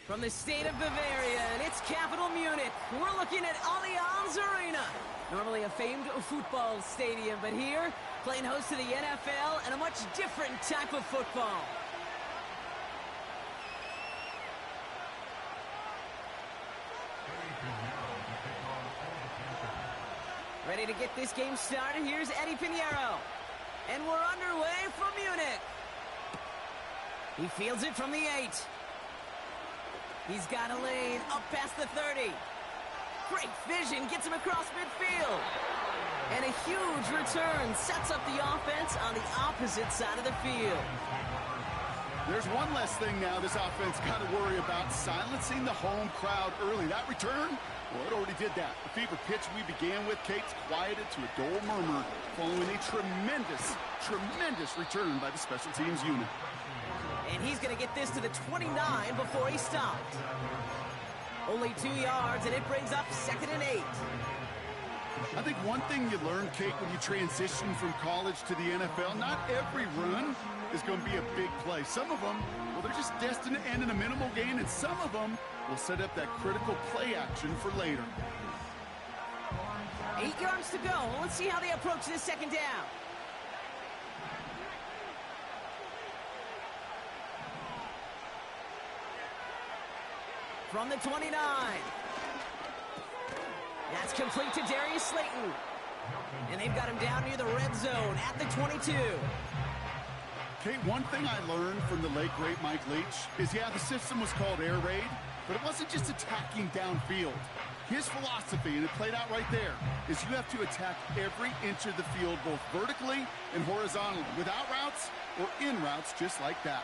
From the state of Bavaria and its capital Munich, we're looking at Allianz Arena. Normally a famed football stadium, but here, playing host to the NFL and a much different type of football. Ready to get this game started, here's Eddie Pinheiro. And we're underway from Munich. He fields it from the 8. He's got a lane up past the 30. Great vision, gets him across midfield. And a huge return sets up the offense on the opposite side of the field. There's one less thing now this offense got to worry about, silencing the home crowd early. That return, well, it already did that. The fever pitch we began with, Kate's quieted to a dull murmur following a tremendous return by the special teams unit. And he's going to get this to the 29 before he stopped. Only 2 yards, and it brings up 2nd and 8. I think one thing you learn, Kate, when you transition from college to the NFL, not every run is going to be a big play. Some of them, well, they're just destined to end in a minimal gain, and some of them will set up that critical play action for later. 8 yards to go. Let's see how they approach this 2nd down. From the 29. That's complete to Darius Slayton. And they've got him down near the red zone at the 22. Kate, one thing I learned from the late, great Mike Leach is, yeah, the system was called air raid, but it wasn't just attacking downfield. His philosophy, and it played out right there, is you have to attack every inch of the field, both vertically and horizontally, without routes or in routes just like that.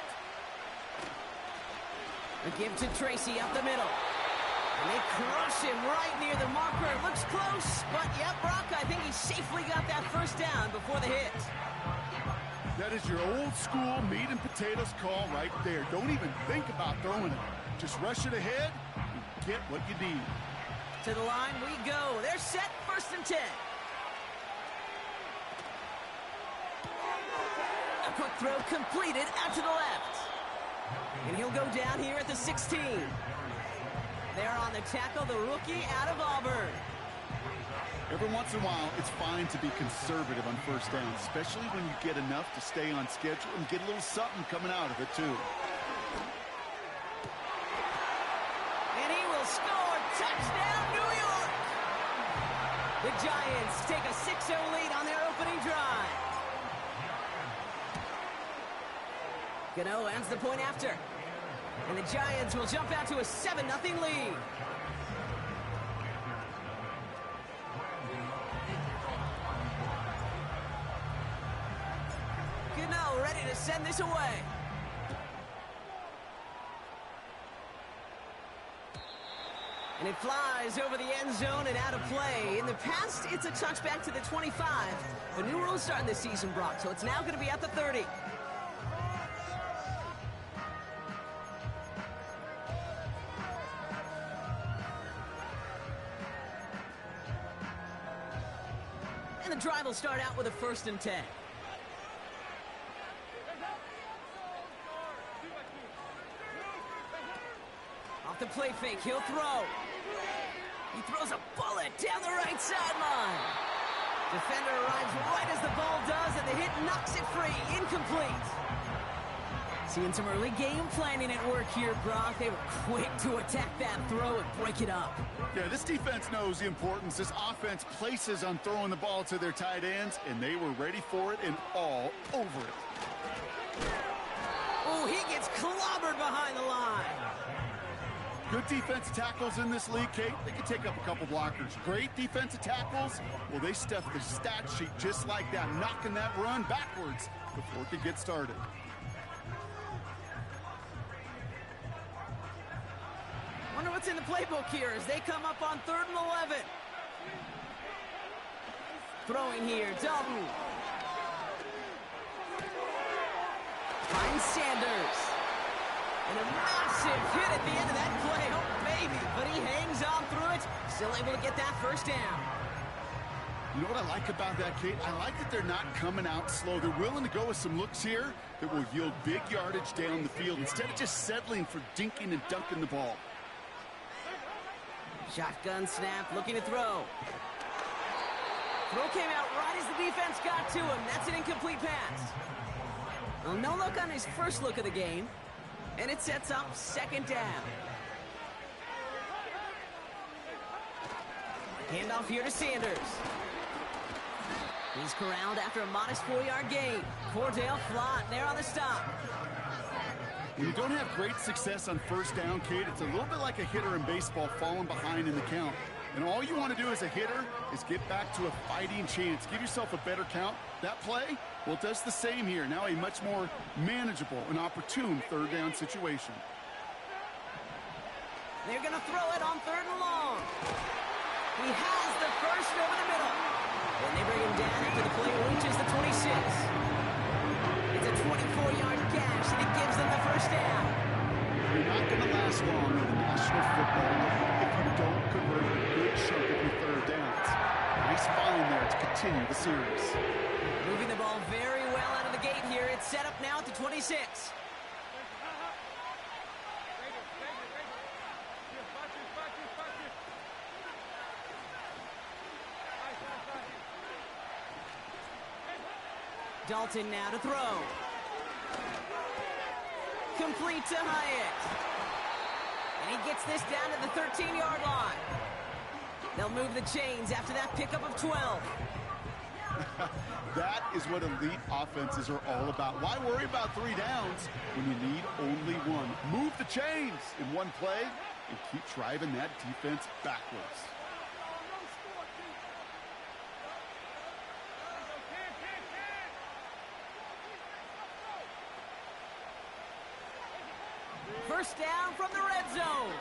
A give to Tracy up the middle. And they crush him right near the marker. It looks close, but yeah, Brock, I think he safely got that 1st down before the hit. That is your old school meat and potatoes call right there. Don't even think about throwing it. Just rush it ahead and get what you need. To the line we go. They're set, 1st and 10. A quick throw completed out to the left. And he'll go down here at the 16. There on the tackle, the rookie out of Auburn. Every once in a while, it's fine to be conservative on 1st down, especially when you get enough to stay on schedule and get a little something coming out of it, too. And he will score. Touchdown, New York! The Giants take a 6-0 lead on their opening drive. Gano ends the point after. And the Giants will jump out to a 7-0 lead. Gano ready to send this away. And it flies over the end zone and out of play. In the past, it's a touchback to the 25. A new rule starting this season, Brock, so it's now going to be at the 30. And the drive will start out with a 1st and 10. Off the play fake, he'll throw. He throws a bullet down the right sideline. Defender arrives right as the ball does, and the hit knocks it free. Incomplete. Seeing some early game planning at work here, Brock. They were quick to attack that throw and break it up. Yeah, this defense knows the importance this offense places on throwing the ball to their tight ends, and they were ready for it and all over it. Oh, he gets clobbered behind the line. Good defensive tackles in this league, Kate. They can take up a couple blockers. Great defensive tackles, well, they stuff the stat sheet just like that, knocking that run backwards before it could get started. Wonder what's in the playbook here as they come up on 3rd and 11. Throwing here, Dalton. Finds Sanders. And a massive hit at the end of that play. Oh, baby. But he hangs on through it. Still able to get that 1st down. You know what I like about that, Kate? I like that they're not coming out slow. They're willing to go with some looks here that will yield big yardage down the field instead of just settling for dinking and dunking the ball. Shotgun snap, looking to throw. Throw came out right as the defense got to him. That's an incomplete pass. Well, no look on his first look of the game, and it sets up second down. Handoff here to Sanders. He's corralled after a modest 4-yard gain. Cordell Flott there on the stop. When you don't have great success on first down, Kate, it's a little bit like a hitter in baseball falling behind in the count. And all you want to do as a hitter is get back to a fighting chance. Give yourself a better count. That play, well, it does the same here. Now a much more manageable and opportune third down situation. They're going to throw it on 3rd and long. He has the first over the middle. And they bring him down after the play reaches the 26. It's a 24-yard gash, and it gives them the first down. You're not going to last long in the National Football League if you don't convert a good chunk of your third downs. Nice find there to continue the series. Moving the ball very well out of the gate here. It's set up now at the 26. Dalton now to throw. Complete to Hyatt. And he gets this down to the 13-yard line. They'll move the chains after that pickup of 12. That is what elite offenses are all about. Why worry about 3 downs when you need only one? Move the chains in one play and keep driving that defense backwards. First down from the red zone.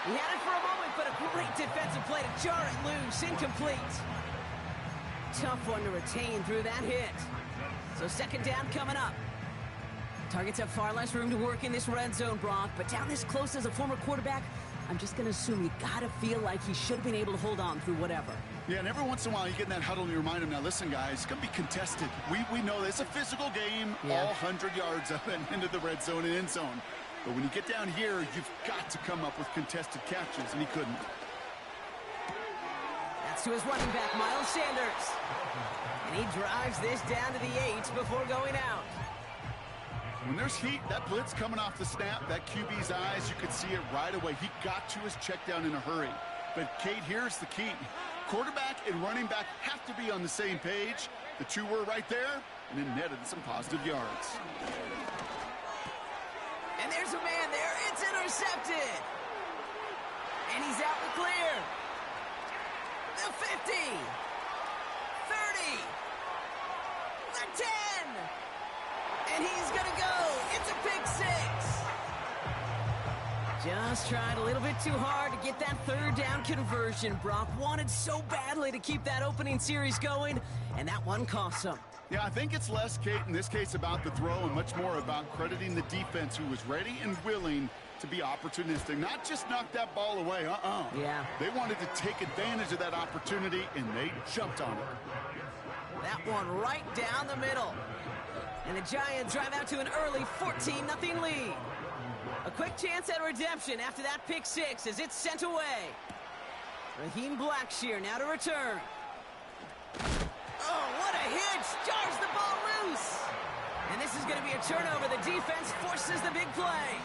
He had it for a moment, but a great defensive play to jar it loose. Incomplete. Tough one to retain through that hit. So second down coming up. Targets have far less room to work in this red zone, Brock, but down this close as a former quarterback, I'm just going to assume you got to feel like he should have been able to hold on through whatever. Yeah, and every once in a while you get in that huddle and you remind him, now listen, guys, it's going to be contested. We know this. It's a physical game, all 100 yards up and into the red zone and end zone. But when you get down here, you've got to come up with contested catches, and he couldn't. That's to his running back, Miles Sanders. And he drives this down to the 8 before going out. When there's heat, that blitz coming off the snap, that QB's eyes, you could see it right away. He got to his check down in a hurry. But, Kate, here's the key. Quarterback and running back have to be on the same page. The two were right there, and it netted some positive yards. And there's a man there. It's intercepted. And he's out the clear. The 50. 30. The 10. And he's going to go. It's a pick 6. Just tried a little bit too hard to get that third down conversion. Brock wanted so badly to keep that opening series going, and that one cost him. Yeah, I think it's less, Kate, in this case about the throw and much more about crediting the defense who was ready and willing to be opportunistic. Not just knock that ball away, Yeah. They wanted to take advantage of that opportunity, and they jumped on it. That one right down the middle. And the Giants drive out to an early 14-0 lead. A quick chance at redemption after that pick 6 as it's sent away. Raheem Blackshear now to return. Oh, what a hit! Jars the ball loose! And this is going to be a turnover. The defense forces the big play.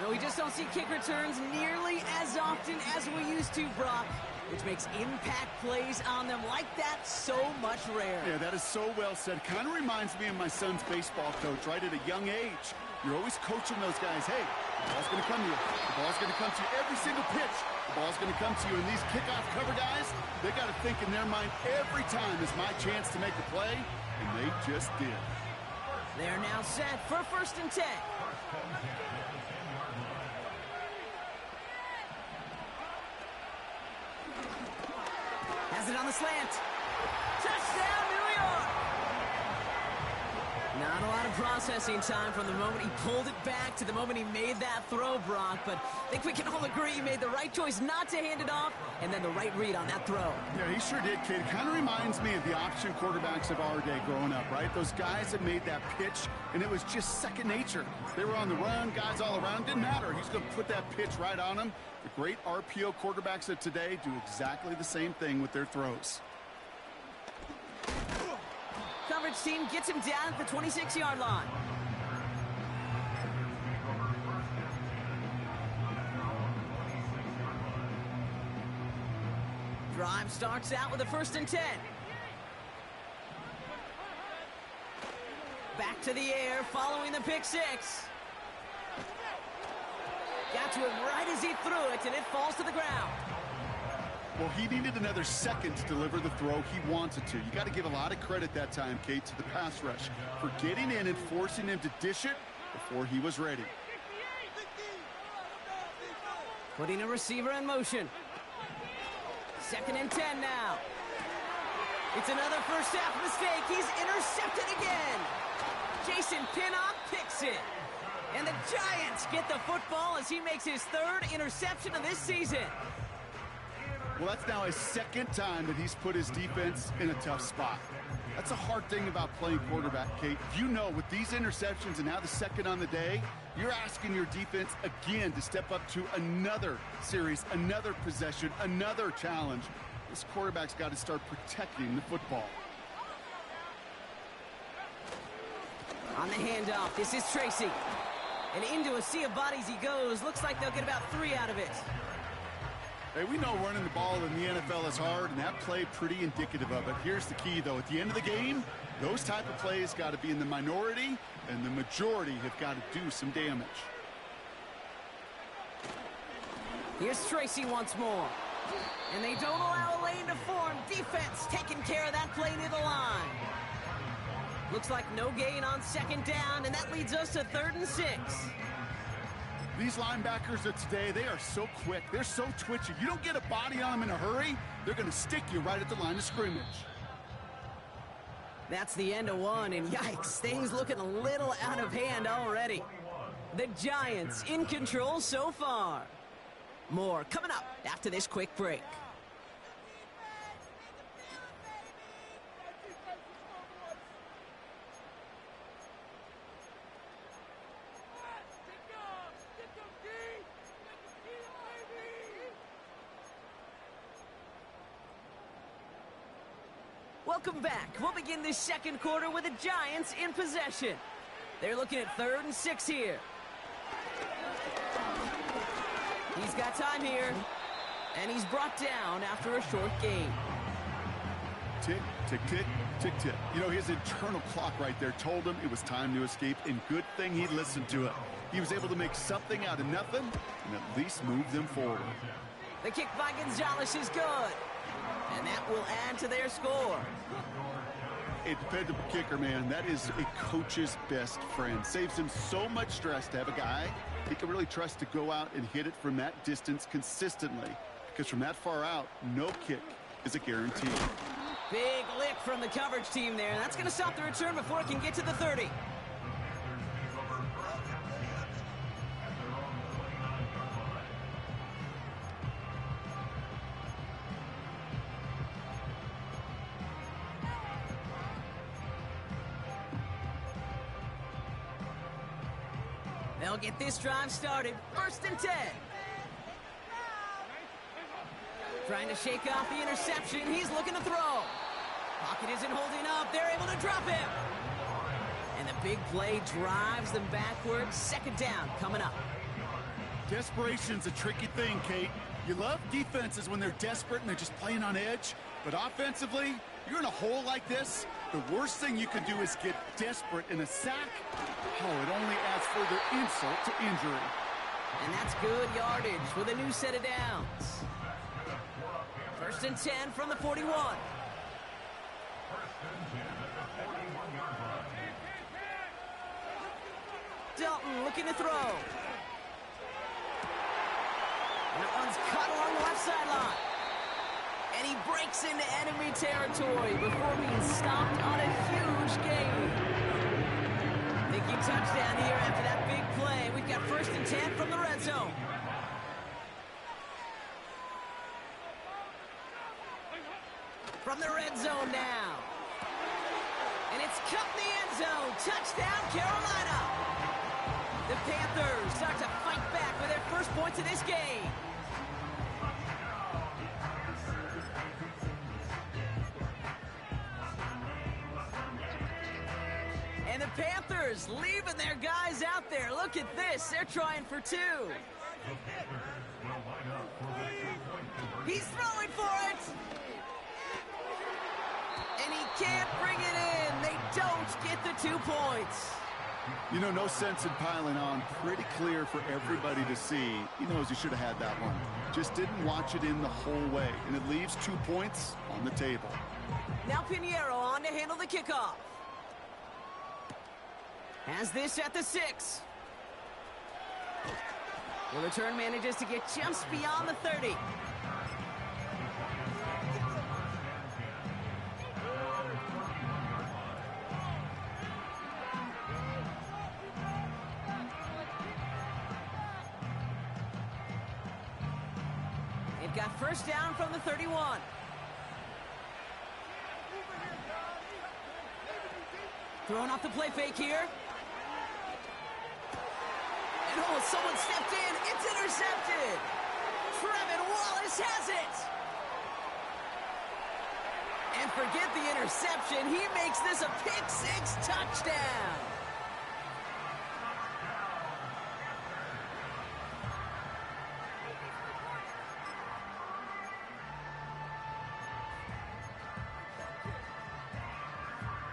No, we just don't see kick returns nearly as often as we used to, Brock, which makes impact plays on them like that so much rarer. Yeah, that is so well said. Kind of reminds me of my son's baseball coach, right? At a young age, you're always coaching those guys. Hey, the ball's going to come to you. The ball's going to come to you every single pitch. The ball's going to come to you. And these kickoff cover guys, they got to think in their mind every time is my chance to make a play, and they just did. They're now set for 1st and 10. Has it on the slant. Touchdown, New York! Not a lot of processing time from the moment he pulled it back to the moment he made that throw, Brock. But I think we can all agree he made the right choice not to hand it off, and then the right read on that throw. Yeah, he sure did, kid. It kind of reminds me of the option quarterbacks of our day growing up, right? Those guys that made that pitch, and it was just second nature. They were on the run, guys all around. Didn't matter. He's going to put that pitch right on them. The great RPO quarterbacks of today do exactly the same thing with their throws. Coverage team gets him down at the 26-yard line. Drive starts out with a 1st and 10. Back to the air following the pick six. Got to him right as he threw it, and it falls to the ground. Well, he needed another second to deliver the throw he wanted to. You got to give a lot of credit that time, Kate, to the pass rush for getting in and forcing him to dish it before he was ready. Putting a receiver in motion. 2nd and 10 now. It's another first half mistake. He's intercepted again. Jason Pinnock picks it. And the Giants get the football as he makes his 3rd interception of this season. Well, that's now his 2nd time that he's put his defense in a tough spot. That's a hard thing about playing quarterback, Kate. You know, with these interceptions and now the 2nd on the day, you're asking your defense again to step up to another series, another possession, another challenge. This quarterback's got to start protecting the football. On the handoff, this is Tracy. And into a sea of bodies he goes. Looks like they'll get about 3 out of it. Hey, we know running the ball in the NFL is hard, and that play pretty indicative of it. Here's the key, though. At the end of the game, those type of plays got to be in the minority, and the majority have got to do some damage. Here's Tracy once more. And they don't allow a lane to form. Defense taking care of that play near the line. Looks like no gain on 2nd down, and that leads us to 3rd and 6. These linebackers of today, they are so quick. They're so twitchy. You don't get a body on them in a hurry, they're going to stick you right at the line of scrimmage. That's the end of one, and yikes, things looking a little out of hand already. The Giants in control so far. More coming up after this quick break. Welcome back. We'll begin this 2nd quarter with the Giants in possession. They're looking at 3rd and 6 here. He's got time here, and he's brought down after a short gain. Tick, tick, tick, tick, tick. You know, his internal clock right there told him it was time to escape, and good thing he listened to it. He was able to make something out of nothing and at least move them forward. The kick by Gonzalez is good. And that will add to their score. A dependable kicker, man. That is a coach's best friend. Saves him so much stress to have a guy he can really trust to go out and hit it from that distance consistently. Because from that far out, no kick is a guarantee. Big lick from the coverage team there. That's going to stop the return before it can get to the 30. They'll get this drive started. 1st and 10. Trying to shake off the interception. He's looking to throw. Pocket isn't holding up. They're able to drop him. And the big play drives them backwards. 2nd down coming up. Desperation's a tricky thing, Kate. You love defenses when they're desperate and they're just playing on edge. But offensively, you're in a hole like this, the worst thing you could do is get desperate in a sack. Oh, it only adds further insult to injury. And that's good yardage with a new set of downs. 1st and 10 from the 41. Dalton looking to throw. That one's cut along the left sideline. And he breaks into enemy territory before being stopped on a huge gain. Thinking touchdown here after that big play. We've got 1st and 10 from the red zone. From the red zone now. And it's cut in the end zone. Touchdown, Carolina. The Panthers start to fight back with their first points of this game. And the Panthers leaving their guys out there. Look at this. They're trying for 2. He's throwing for it. And he can't bring it in. They don't get the 2 points. You know, no sense in piling on. Pretty clear for everybody to see. He knows he should have had that one. Just didn't watch it in the whole way. And it leaves 2 points on the table. Now Pinheiro on to handle the kickoff. Has this at the 6. The return manages to get just beyond the 30. They've got 1st down from the 31. Throwing off the play fake here. And oh, someone stepped in. It's intercepted. Trevin Wallace has it. And forget the interception. He makes this a pick-6 touchdown.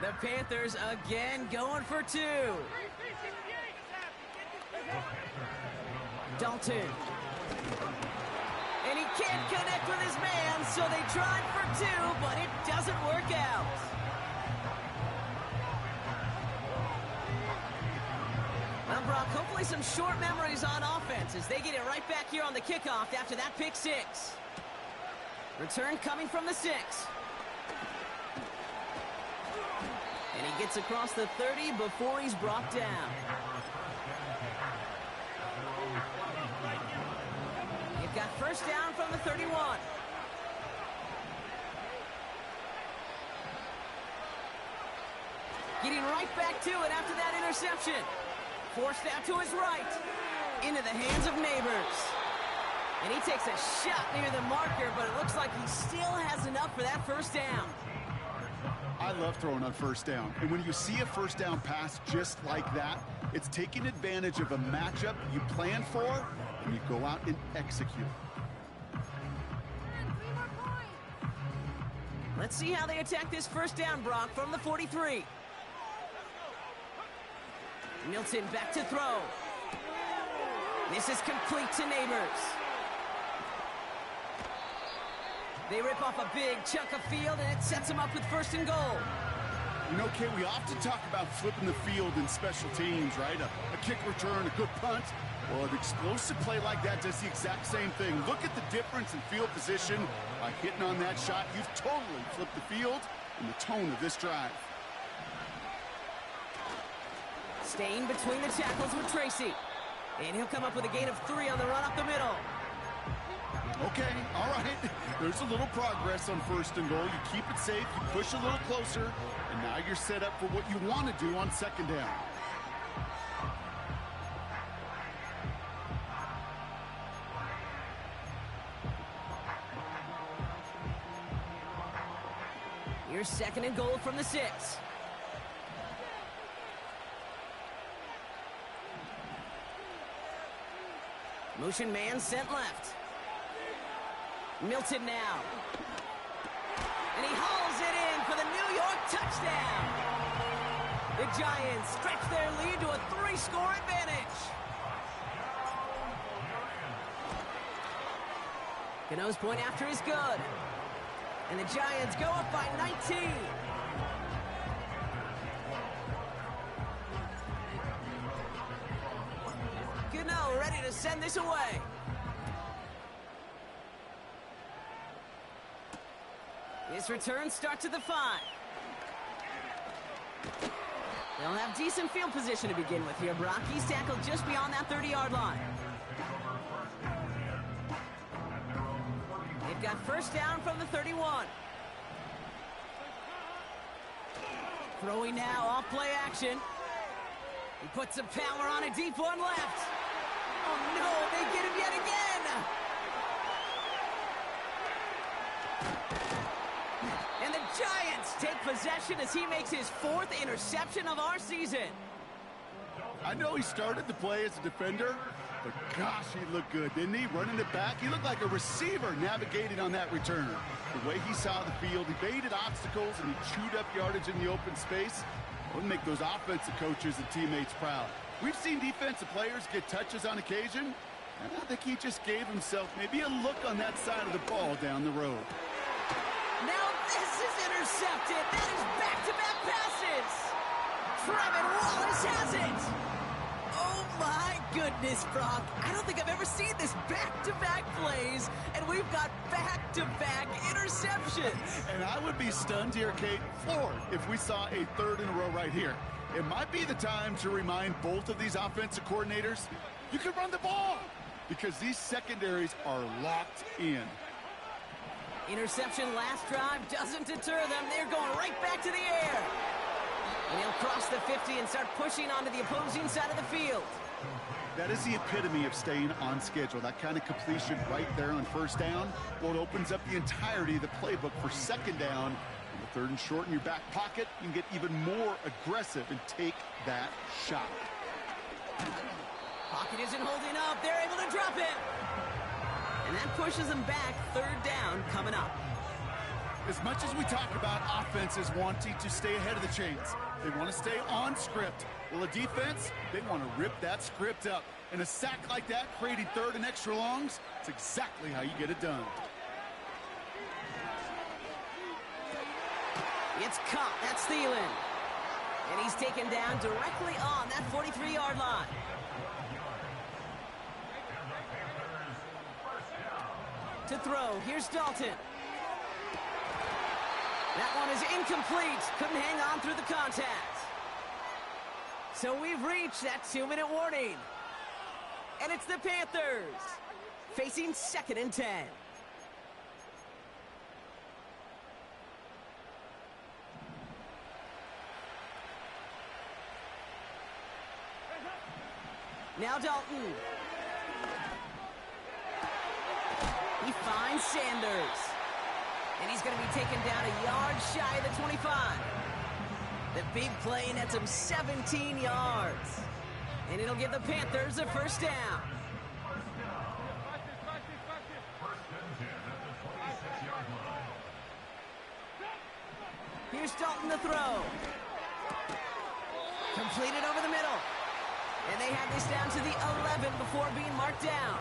The Panthers again going for 2. Dalton. And he can't connect with his man, so they tried for 2, but it doesn't work out. Well, Brock, hopefully some short memories on offense as they get it right back here on the kickoff after that pick-6. Return coming from the 6. And he gets across the 30 before he's brought down. They've got 1st down from the 31. Getting right back to it after that interception. Forced out to his right. Into the hands of Neighbors. And he takes a shot near the marker, but it looks like he still has enough for that 1st down. I love throwing on 1st down. And when you see a 1st down pass just like that, it's taking advantage of a matchup you plan for, and you go out and execute. Let's see how they attack this 1st down, Brock, from the 43. Milton back to throw. This is complete to Neighbors. They rip off a big chunk of field, and it sets them up with 1st and goal. You know, Kate, we often talk about flipping the field in special teams, right? A kick return, a good punt. Well, an explosive play like that does the exact same thing. Look at the difference in field position. By hitting on that shot, you've totally flipped the field and the tone of this drive. Staying between the tackles with Tracy. And he'll come up with a gain of 3 on the run up the middle. Okay, all right. There's a little progress on 1st and goal. You keep it safe, you push a little closer, and now you're set up for what you want to do on 2nd down. Here's 2nd and goal from the 6. Motion man sent left. Milton now. And he hauls it in for the New York touchdown. The Giants stretch their lead to a 3-score advantage. Cano's point after is good. And the Giants go up by 19. Cano ready to send this away. His return starts at the 5. They'll have decent field position to begin with here, Brock. He's tackled just beyond that 30-yard line. They've got first down from the 31. Throwing now, off play action. He puts some power on a deep one left. Oh no, they get him yet again. And the Giants take possession as he makes his 4th interception of our season. I know he started to play as a defender, but gosh, he looked good, didn't he? Running it back, he looked like a receiver navigating on that return. The way he saw the field, he baited obstacles and he chewed up yardage in the open space. It would make those offensive coaches and teammates proud. We've seen defensive players get touches on occasion, and I think he just gave himself maybe a look on that side of the ball down the road. Now this is intercepted. That is back-to-back passes. Trevin Wallace has it. Oh my goodness, Brock. I don't think I've ever seen this back-to-back plays, and we've got back-to-back interceptions. And I would be stunned here, Kate, floored, if we saw a 3rd in a row right here. It might be the time to remind both of these offensive coordinators, you can run the ball, because these secondaries are locked in. Interception last drive doesn't deter them. They're going right back to the air. And he'll cross the 50 and start pushing onto the opposing side of the field. That is the epitome of staying on schedule. That kind of completion right there on first down. Well, it opens up the entirety of the playbook for second down. On the 3rd and short in your back pocket, you can get even more aggressive and take that shot. Pocket isn't holding up. They're able to drop it. And that pushes them back. 3rd down coming up. As much as we talk about offenses wanting to stay ahead of the chains, they want to stay on script. Well, a defense, they want to rip that script up. And a sack like that, creating 3rd and extra longs, it's exactly how you get it done. It's caught. That's Thielen. And he's taken down directly on that 43-yard line. To throw, here's Dalton. That one is incomplete. Couldn't hang on through the contact. So we've reached that 2-minute warning. And it's the Panthers facing 2nd and 10. Now Dalton. He finds Sanders. And he's going to be taken down a yard shy of the 25. The big play nets him 17 yards. And it'll give the Panthers a first down. Here's Dalton to throw. Completed over the middle. And they have this down to the 11 before being marked down.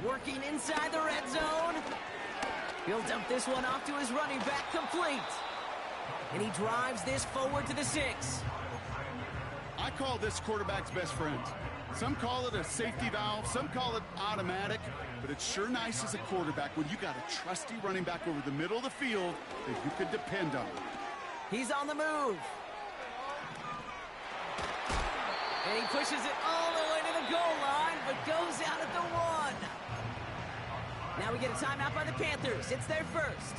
Working inside the red zone. He'll dump this one off to his running back, complete. And he drives this forward to the 6. I call this quarterback's best friend. Some call it a safety valve, some call it automatic, but it's sure nice as a quarterback when you got a trusty running back over the middle of the field that you can depend on. He's on the move. And he pushes it all the way to the goal line, but goes out at the 1. Now we get a timeout by the Panthers. It's their first.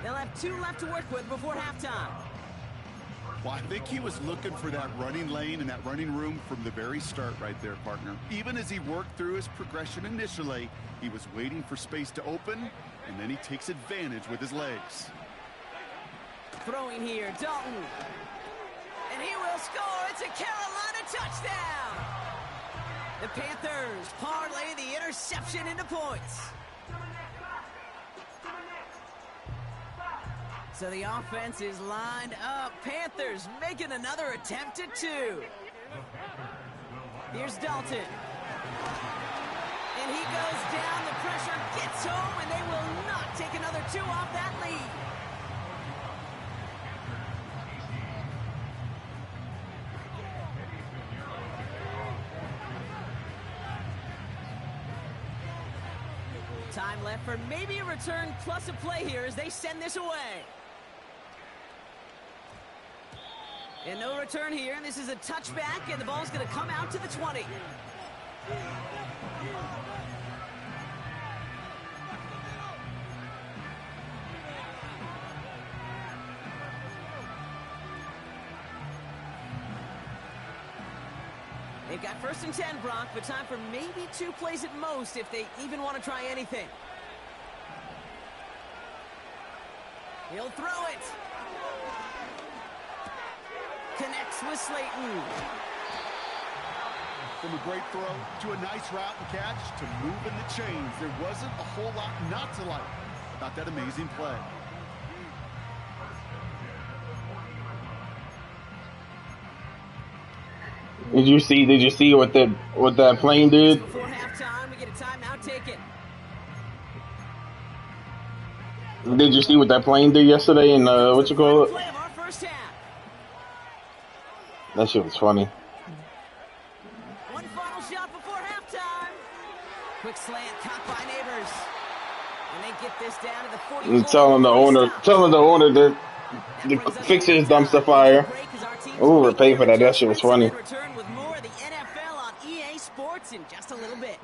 They'll have 2 left to work with before halftime. Well, I think he was looking for that running lane and that running room from the very start right there, partner. Even as he worked through his progression initially, he was waiting for space to open, and then he takes advantage with his legs. Throwing here, Dalton. And he will score. It's a Carolina touchdown. The Panthers parlay the interception into points. So the offense is lined up. Panthers making another attempt at 2. Here's Dalton. And he goes down. The pressure gets home, and they will not take another 2 off that lead. Time left for maybe a return plus a play here as they send this away. And no return here, and this is a touchback, and the ball's going to come out to the 20. They've got 1st and 10, Brock, but time for maybe 2 plays at most if they even want to try anything. He'll throw it. Connects with Slayton. From a great throw to a nice route and catch to moving the chains, there wasn't a whole lot not to like about that amazing play. Did you see what that plane did? Before halftime, we get a timeout taken. Did you see what that plane did yesterday in what you call it? Play of our first half. That shit was funny. One final shot before halftime. Quick slant caught by Neighbors. And they get this down to the 44. And telling the owner to fix his dumpster fire. Ooh, we're paying for that. That shit was funny. Return with more of the NFL on EA Sports in just a little bit.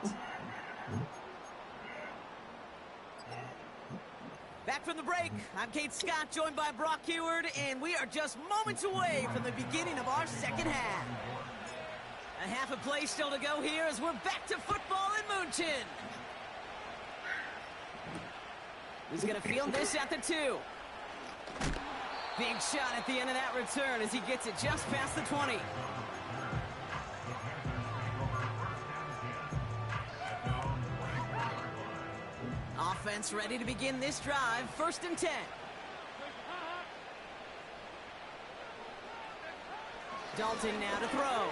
Back from the break, I'm Kate Scott, joined by Brock Heward, and we are just moments away from the beginning of our second half. A half a play still to go here as we're back to football in München. He's going to field this at the 2. Big shot at the end of that return as he gets it just past the 20. Offense ready to begin this drive. 1st and 10. Dalton now to throw.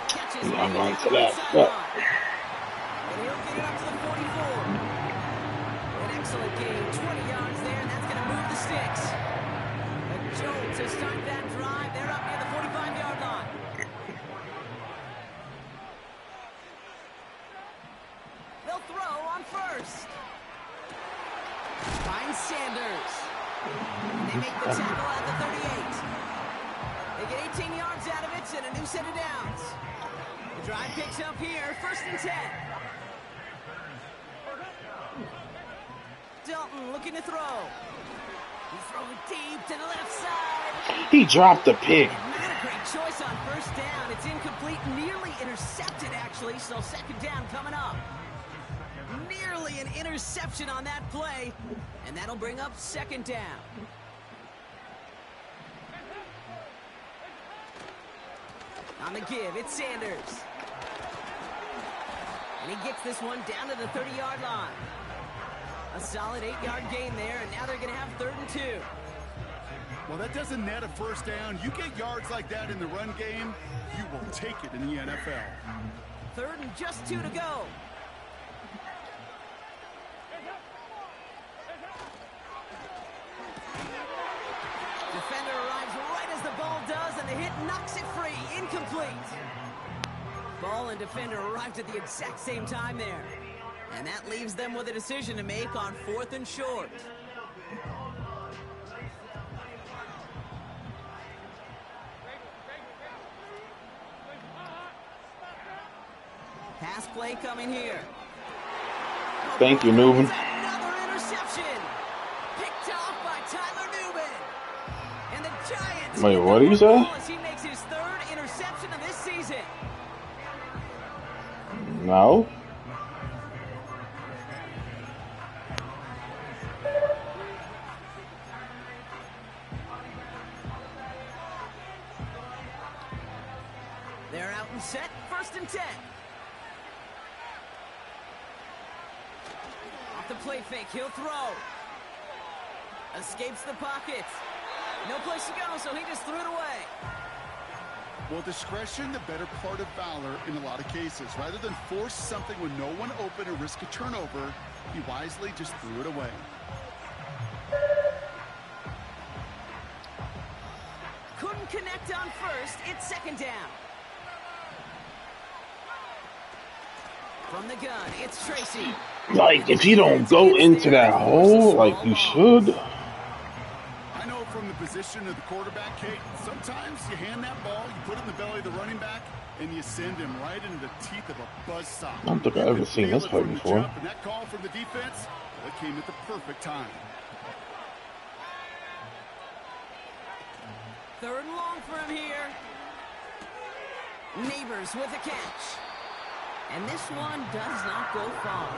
Catches it. I'm going to that. And he'll get it up to the 44. An excellent game. 20 yards there, and that's going to move the sticks. A jolt to start that drive. They're up near the 45-yard line. They'll throw on 1st. Finds Sanders. They make the tackle at the 38. They get 18 yards out of it and a new set of downs. The drive picks up here, 1st and 10. Dalton looking to throw. He's throwing deep to the left side. He dropped the pick. Not a great choice on 1st down. It's incomplete, nearly intercepted actually, so 2nd down coming up. Nearly an interception on that play, and that'll bring up 2nd down. On the give, it's Sanders. And he gets this one down to the 30-yard line. A solid 8-yard gain there, and now they're going to have 3rd and 2. Well, that doesn't net a 1st down. You get yards like that in the run game, you will take it in the NFL. 3rd and just 2 to go. Defender arrives right as the ball does, and the hit knocks it free. Incomplete. Ball and defender arrived at the exact same time there. And that leaves them with a decision to make on 4th and short. Pass play coming here. Thank you, Newman. Another interception. Picked off by Tyler Newman. And the Giants. Wait, what did you say? As he makes his 3rd interception of this season. No. They're out and set. 1st and 10. Off the play fake, he'll throw. Escapes the pocket. No place to go, so he just threw it away. Well, discretion, the better part of valor in a lot of cases. Rather than force something when no one open or risk a turnover, he wisely just threw it away. Couldn't connect on 1st. It's 2nd down. From the gun, it's Tracy. Like, if you don't go into that hole like you should. I know from the position of the quarterback, Kate, sometimes you hand that ball, you put it in the belly of the running back, and you send him right into the teeth of a buzzsaw. I don't think I've ever seen this play before. And that call from the defense, that came at the perfect time. 3rd and long for him here. Neighbors with a catch. And this one does not go far.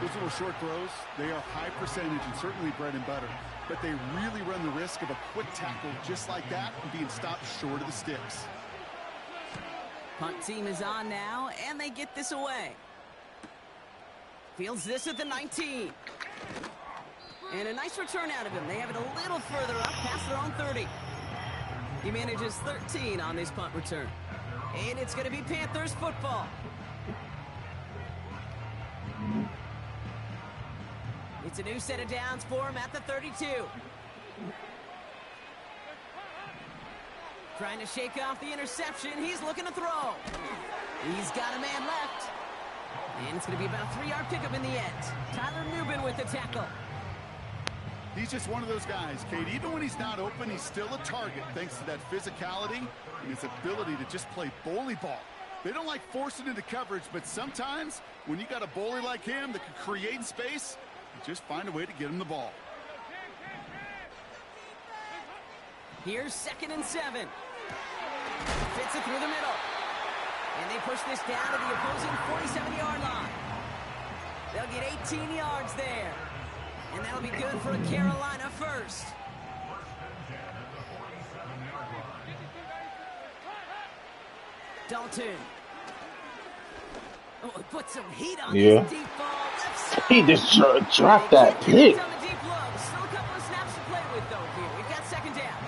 Those little short throws, they are high percentage and certainly bread and butter. But they really run the risk of a quick tackle just like that and being stopped short of the sticks. Punt team is on now, and they get this away. Fields this at the 19. And a nice return out of him. They have it a little further up past their own 30. He manages 13 on this punt return. And it's going to be Panthers football. It's a new set of downs for him at the 32. Trying to shake off the interception. He's looking to throw. He's got a man left. And it's going to be about a 3-yard pickup in the end. Tyler Newbin with the tackle. He's just one of those guys, Kate. Even when he's not open, he's still a target thanks to that physicality and his ability to just play bully ball. They don't like forcing into coverage, but sometimes when you got a bully like him that can create space, you just find a way to get him the ball. Here's 2nd and 7. Fits it through the middle. And they push this down to the opposing 47-yard line. They'll get 18 yards there. And that'll be good for a Carolina first. Dalton. Oh, put some heat on this deep ball. Left side. He just dropped that pick. On the deep low. Still a couple of snaps to play with, though, here. We've got 2nd down.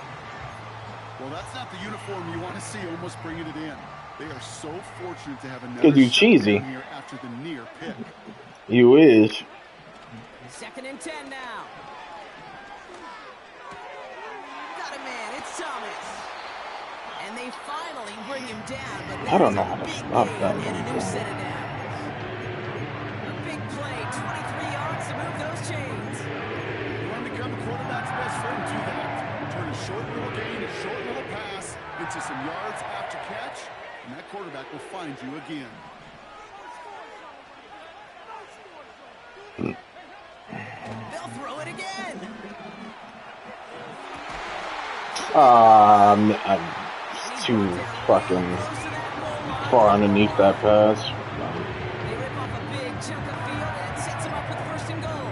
Well, that's not the uniform you want to see almost bringing it in. They are so fortunate to have another Cause you cheesy here after the near pick. You is. 2nd and 10 now. Got a man. It's Thomas. And they finally bring him down. But I don't know how to stop that. And a new set of downs. A big play. 23 yards to move those chains. You want to become the quarterback's best friend, do that. Turn a short little gain, a short little pass into some yards after catch, and that quarterback will find you again. They'll throw it again. I'm too fucking far underneath that pass. They rip off a big chunk of field and sets him up with 1st and goal.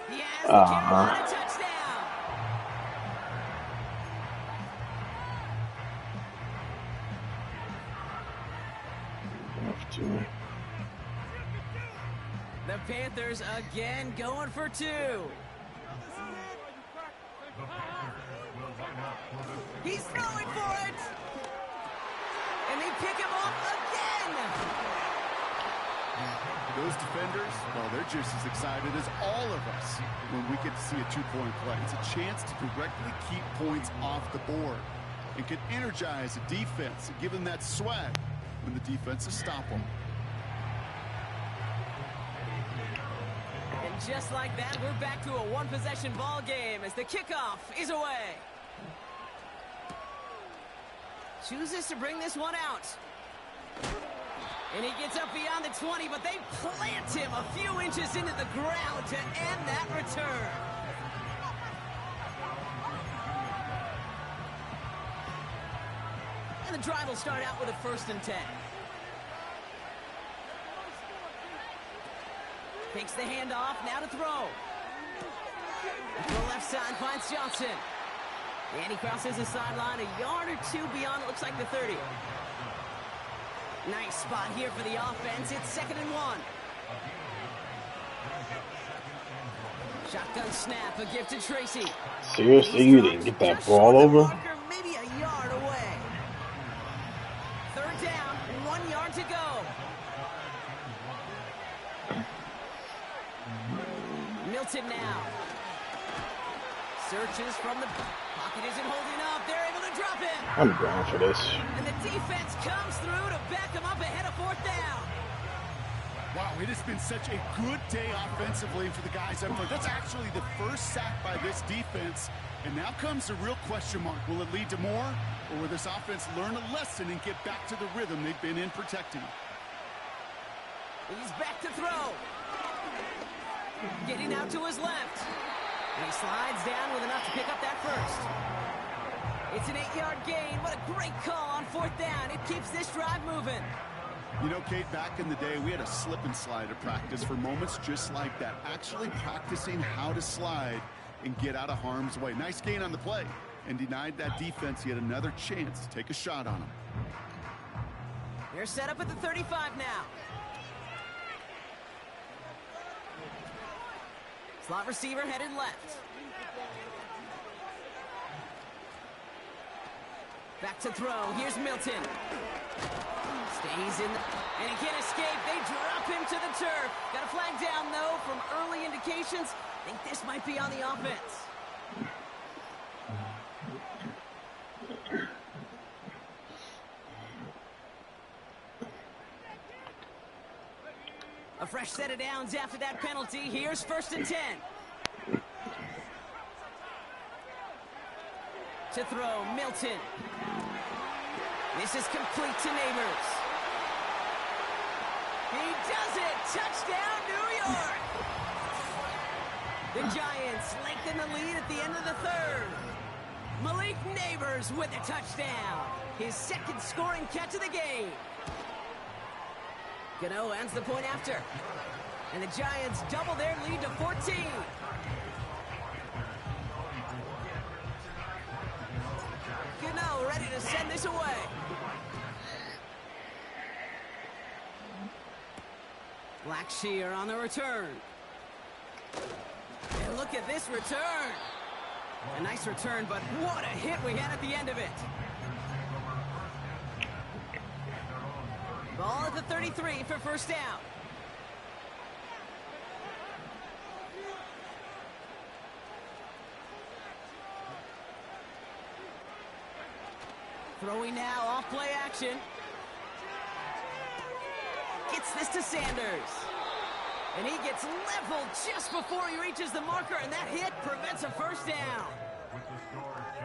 He has the Carolina touchdown. The Panthers again going for 2. He's throwing for it. And they pick him off again. Those defenders, well, they're just as excited as all of us when we get to see a 2-point play. It's a chance to directly keep points off the board and can energize a defense and give them that swag when the defenses stop them. And just like that, we're back to a 1-possession ball game as the kickoff is away. Chooses to bring this one out. And he gets up beyond the 20, but they plant him a few inches into the ground to end that return. And the drive will start out with a 1st and 10. Takes the handoff, now to throw. To the left side, finds Johnson. And he crosses the sideline a yard or 2 beyond, it looks like the 30. Nice spot here for the offense. It's 2nd and 1. Shotgun snap, a gift to Tracy. Seriously, you didn't get that ball over? Maybe a yard away. 3rd down. 1 yard to go. Milton now. Searches from the pocket, isn't holding up. They're able to drop it. I'm going for this. And the defense comes through to back them up ahead of 4th down. Wow, it has been such a good day offensively for the guys up there. That's actually the first sack by this defense. And now comes the real question mark. Will it lead to more? Or will this offense learn a lesson and get back to the rhythm they've been in protecting? He's back to throw. Getting out to his left. And he slides down with enough to pick up that first. It's an 8-yard gain. What a great call on 4th down. It keeps this drive moving. You know, Kate, back in the day, we had a slip and slide at practice for moments just like that. Actually practicing how to slide and get out of harm's way. Nice gain on the play. And denied that defense yet another chance to take a shot on him. They're set up at the 35 now. Slot receiver headed left. Back to throw. Here's Milton. Stays in, and he can't escape. They drop him to the turf. Got a flag down, though, from early indications. Think this might be on the offense. A fresh set of downs after that penalty. Here's 1st and 10. To throw, Milton. This is complete to Neighbors. He does it! Touchdown, New York! The Giants lengthen the lead at the end of the 3rd. Malik Neighbors with a touchdown. His 2nd scoring catch of the game. Gano ends the point after. And the Giants double their lead to 14. Gano ready to send this away. Blackshear on the return. And look at this return. A nice return, but what a hit we had at the end of it. Ball at the 33 for 1st down. Throwing now, off play action. Gets this to Sanders. And he gets leveled just before he reaches the marker, and that hit prevents a 1st down.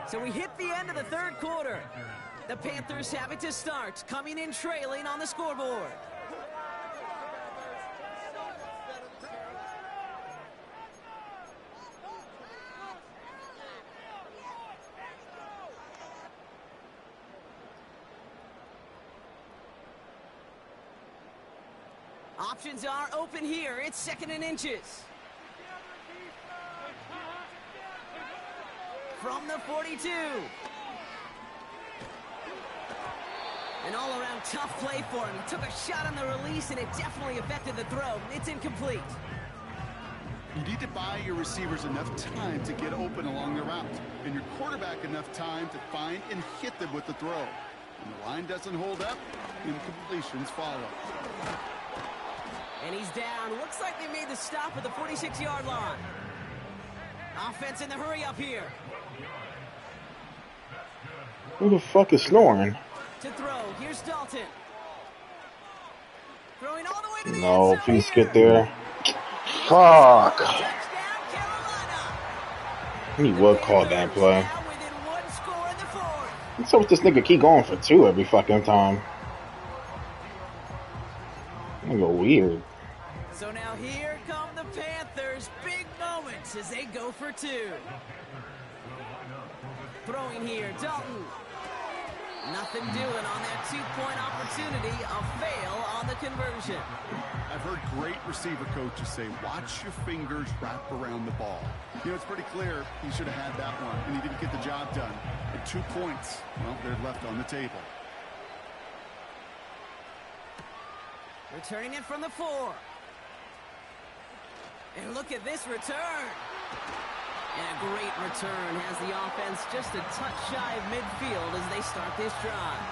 So we hit the end of the 3rd quarter. The Panthers have it to start, coming in trailing on the scoreboard. Options are open here. It's 2nd and inches. From the 42. An all-around tough play for him. He took a shot on the release, and it definitely affected the throw. It's incomplete. You need to buy your receivers enough time to get open along the route, and your quarterback enough time to find and hit them with the throw. When the line doesn't hold up, incompletions follow. And he's down. Looks like they made the stop at the 46-yard line. Offense in the hurry up here. Who the fuck is snoring? To throw, here's Dalton. Throwing all the way to the No, end zone please here. get there. Fuck. Touchdown, Carolina. He would call that play. Now within 1 score in the 4th. What's up with this nigga keep going for 2 every fucking time? Nigga weird. So now here come the Panthers. Big moments as they go for 2. Throwing here, Dalton. Nothing doing on that 2-point opportunity. A fail on the conversion. I've heard great receiver coaches say, watch your fingers wrap around the ball. You know, it's pretty clear he should have had that one, and he didn't get the job done. But 2 points, well, they're left on the table. Returning it from the 4. And look at this return. And a great return has the offense just a touch shy of midfield as they start this drive.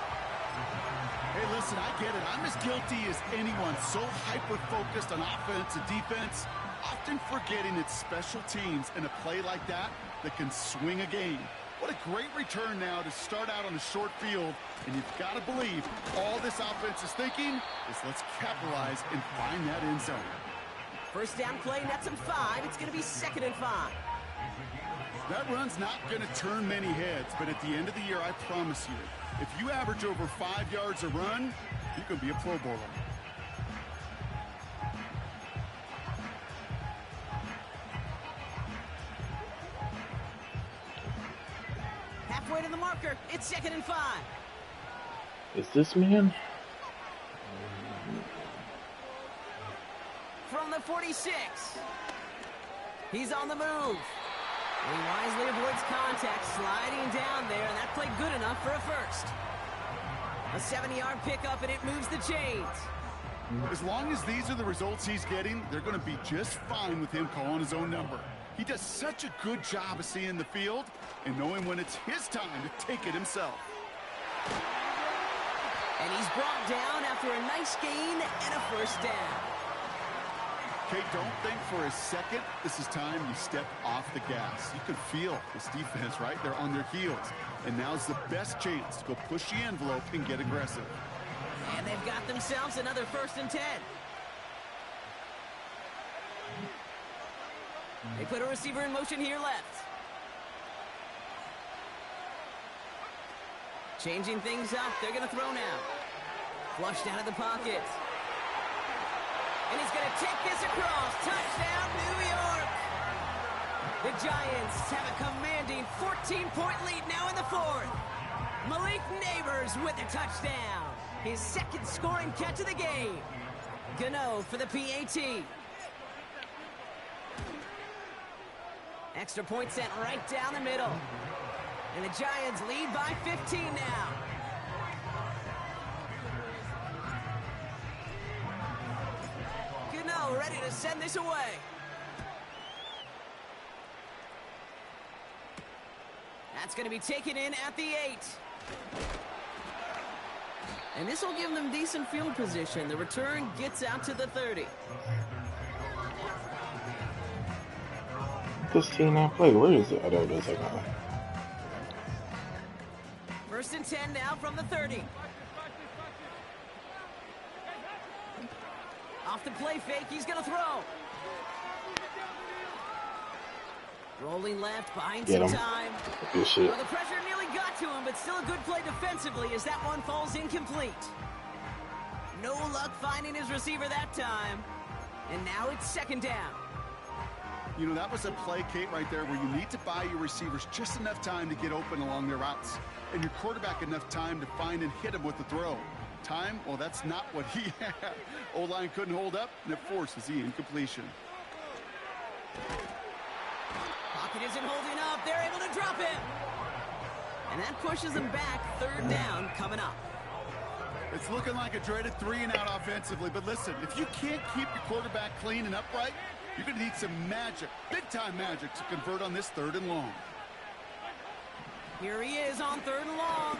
Hey, listen, I get it. I'm as guilty as anyone. So hyper-focused on offense and defense, often forgetting it's special teams in a play like that that can swing a game. What a great return now to start out on a short field. And you've got to believe all this offense is thinking is let's capitalize and find that end zone. First down play, nets him 5. It's going to be 2nd and 5. That run's not going to turn many heads, but at the end of the year, I promise you, if you average over 5 yards a run, you can be a Pro Bowler. Halfway to the marker. It's 2nd and 5. Is this man? From the 46. He's on the move. He wisely avoids contact, sliding down there, and that played good enough for a first. A 70-yard pickup, and it moves the chains. As long as these are the results he's getting, they're going to be just fine with him calling his own number. He does such a good job of seeing the field and knowing when it's his time to take it himself. And he's brought down after a nice gain and a first down. Okay, don't think for a second this is time you step off the gas. You can feel this defense, right? They're on their heels. And now's the best chance to go push the envelope and get aggressive. And they've got themselves another 1st and 10. They put a receiver in motion here left. Changing things up. They're going to throw now. Flushed out of the pocket. And he's going to take this across. Touchdown, New York. The Giants have a commanding 14-point lead now in the 4th. Malik Neighbors with a touchdown. His 2nd scoring catch of the game. Gano for the PAT. Extra point sent right down the middle. And the Giants lead by 15 now. Gano ready to send this away. That's going to be taken in at the 8. And this will give them decent field position. The return gets out to the 30. This team not play. Where is it? Oh, there it is. I got it. 1st and 10 now from the 30. Off the play fake, he's going to throw. Rolling left, buying some time. Good shit. Well, the pressure nearly got to him, but still a good play defensively as that one falls incomplete. No luck finding his receiver that time. And now it's 2nd down. You know, that was a play, Kate, right there where you need to buy your receivers just enough time to get open along their routes. And your quarterback enough time to find and hit him with the throw. Time? Well, that's not what he had. O-line couldn't hold up, and it forces the incompletion. Pocket isn't holding up. They're able to drop him. And that pushes them back. 3rd down coming up. It's looking like a dreaded 3-and-out offensively. But listen, if you can't keep your quarterback clean and upright, you're going to need some magic, big-time magic, to convert on this 3rd and long. Here he is on 3rd and long.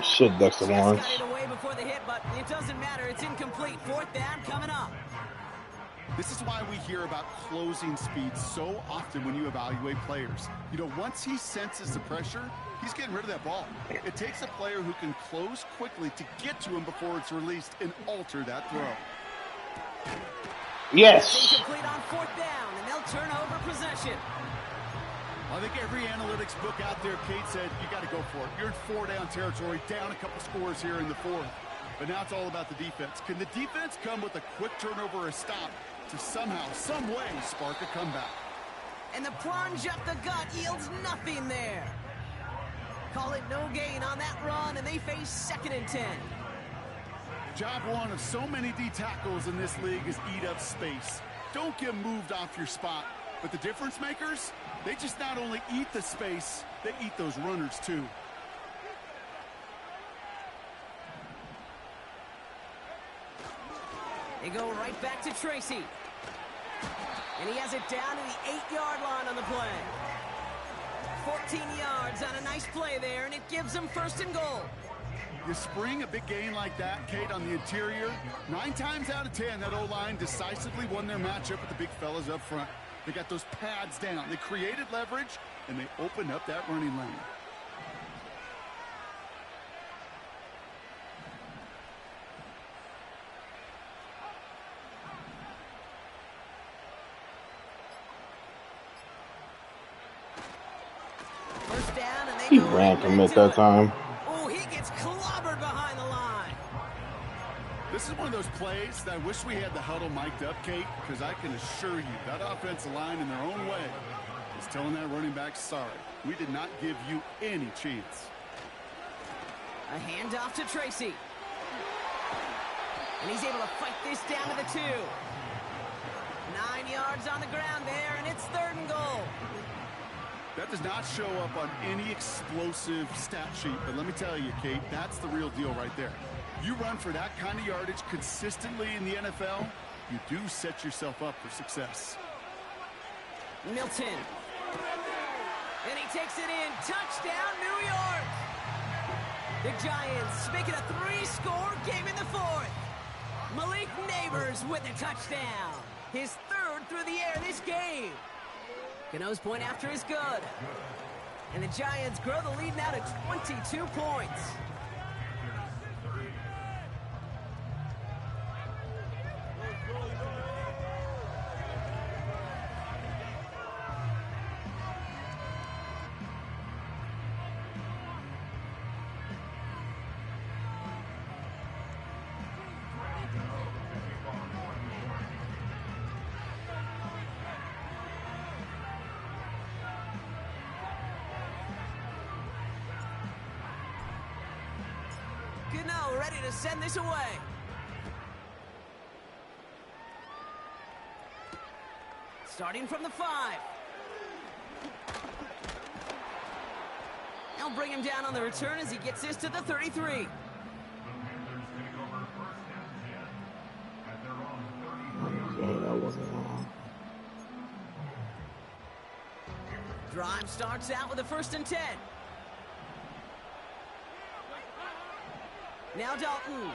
Shit, Dexter Lawrence. Got it away before the hit, but it doesn't matter. It's incomplete. 4th down coming up. This is why we hear about closing speed so often when you evaluate players. You know, once he senses the pressure, he's getting rid of that ball. It takes a player who can close quickly to get to him before it's released and alter that throw. Yes. Incomplete on 4th down, and they'll turn over possession. I think every analytics book out there, Kate, said you got to go for it. You're in 4-down territory, down a couple scores here in the 4th. But now it's all about the defense. Can the defense come with a quick turnover or a stop to somehow, some way, spark a comeback? And the plunge up the gut yields nothing there. Call it no gain on that run, and they face 2nd and 10. Job one of so many D tackles in this league is eat up space. Don't get moved off your spot. But the difference makers, they just not only eat the space, they eat those runners too. They go right back to Tracy. And he has it down to the 8-yard line on the play. 14 yards on a nice play there, and it gives them 1st and goal. You spring a big gain like that, Kate, on the interior, 9 times out of 10, that O-line decisively won their matchup with the big fellas up front. They got those pads down. They created leverage, and they opened up that running lane. First down, and they He go ran right commit to that it. time. Oh, he gets clobbered behind the line. This is one of those plays that I wish we had the huddle mic'd up, Kate, because I can assure you that offensive line in their own way is telling that running back, sorry, we did not give you any chance. A handoff to Tracy. And he's able to fight this down to the 2. 9 yards on the ground there, and it's 3rd and goal. That does not show up on any explosive stat sheet, but let me tell you, Kate, that's the real deal right there. You run for that kind of yardage consistently in the NFL, you do set yourself up for success. Milton. And he takes it in. Touchdown, New York. The Giants make it a 3-score game in the 4th. Malik Neighbors with a touchdown. His 3rd through the air this game. Gano's point after is good. And the Giants grow the lead now to 22 points. Gano ready to send this away. Starting from the 5. They'll bring him down on the return as he gets this to the 33. Drive starts out with a 1st and 10. Now Dalton.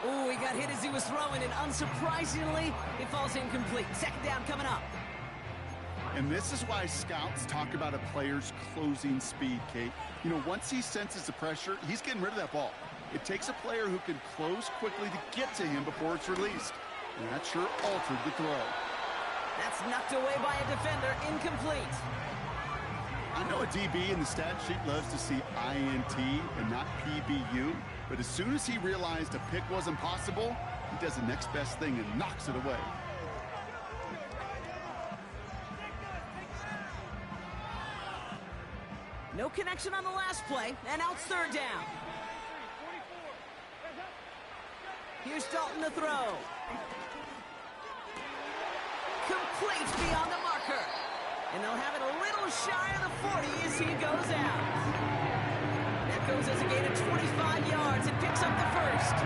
Ooh, he got hit as he was throwing, and unsurprisingly, it falls incomplete. 2nd down coming up. And this is why scouts talk about a player's closing speed, Kate. You know, once he senses the pressure, he's getting rid of that ball. It takes a player who can close quickly to get to him before it's released. And that sure altered the throw. That's knocked away by a defender, incomplete. I know a DB in the stat sheet loves to see INT and not PBU, but as soon as he realized a pick wasn't possible, he does the next best thing and knocks it away. No connection on the last play, and now it's 3rd down. Here's Dalton to throw. Complete beyond the marker. And they'll have it a little shy of the 40 as he goes out. That goes as a gain of 25 yards and picks up the 1st.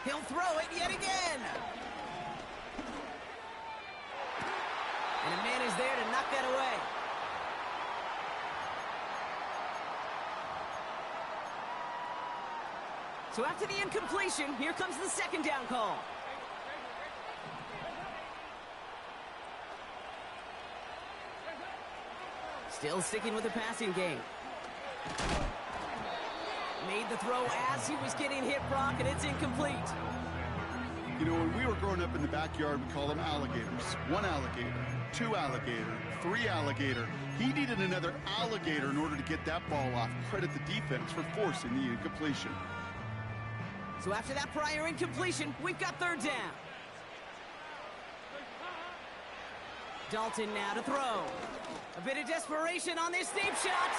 He'll throw it yet again. And a man is there to knock that away. So after the incompletion, here comes the 2nd down call. Still sticking with the passing game. Made the throw as he was getting hit, Brock, and it's incomplete. You know, when we were growing up in the backyard, we call them alligators. 1 alligator, 2 alligator, 3 alligator. He needed another alligator in order to get that ball off. Credit the defense for forcing the incompletion. So after that prior incompletion, we've got 3rd down. Dalton now to throw. A bit of desperation on this deep shot.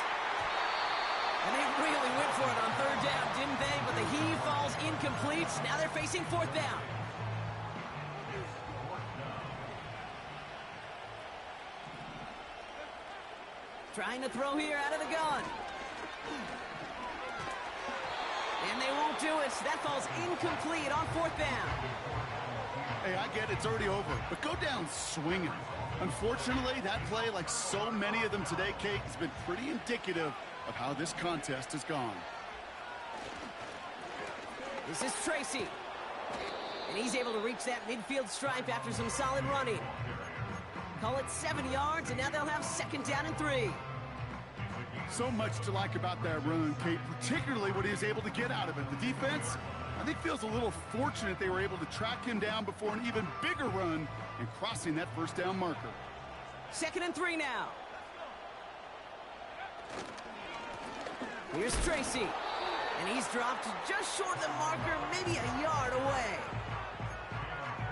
And they really went for it on 3rd down, didn't they? But the heave falls incomplete. Now they're facing 4th down. Trying to throw here out of the gun. And they won't do it. That falls incomplete on 4th down. Hey, I get it's already over, but go down swinging. Unfortunately, that play, like so many of them today, Kate, has been pretty indicative of how this contest has gone. This is Tracy. And he's able to reach that midfield stripe after some solid running. Call it 7 yards, and now they'll have 2nd down and 3. So much to like about that run, Kate, particularly what he was able to get out of it. The defense, I think, feels a little fortunate they were able to track him down before an even bigger run and crossing that 1st down marker. 2nd and 3 now. Here's Tracy. And he's dropped just short of the marker, maybe a yard away.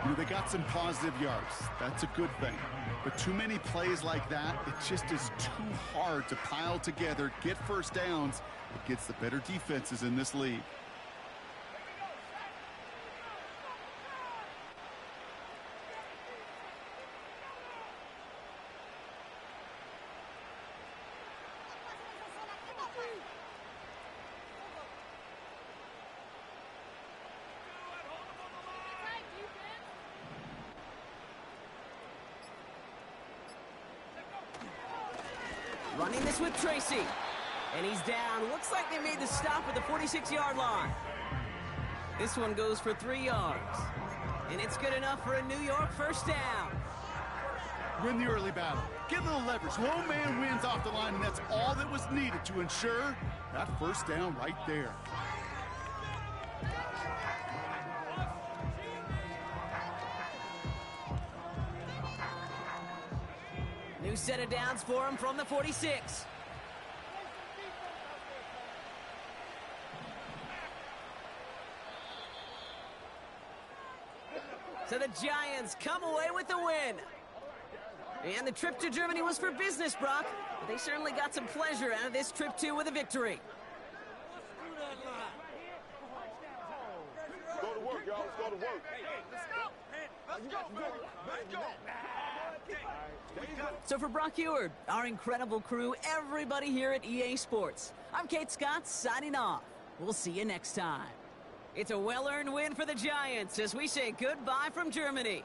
You know, they got some positive yards. That's a good thing. But too many plays like that, it just is too hard to pile together, get 1st downs against the better defenses in this league. Running this with Tracy. And he's down. Looks like they made the stop at the 46-yard line. This one goes for 3 yards. And it's good enough for a New York 1st down. Win the early battle. Get a little leverage. Low man wins off the line, and that's all that was needed to ensure that 1st down right there. New set of downs for him from the 46. So the Giants come away with the win. And the trip to Germany was for business, Brock. But they certainly got some pleasure out of this trip, too, with a victory. Go to work, y'all. Let's go to work. Let's go. Let's go. So for Brock Eward, our incredible crew, everybody here at EA Sports, I'm Kate Scott signing off. We'll see you next time. It's a well-earned win for the Giants as we say goodbye from Germany.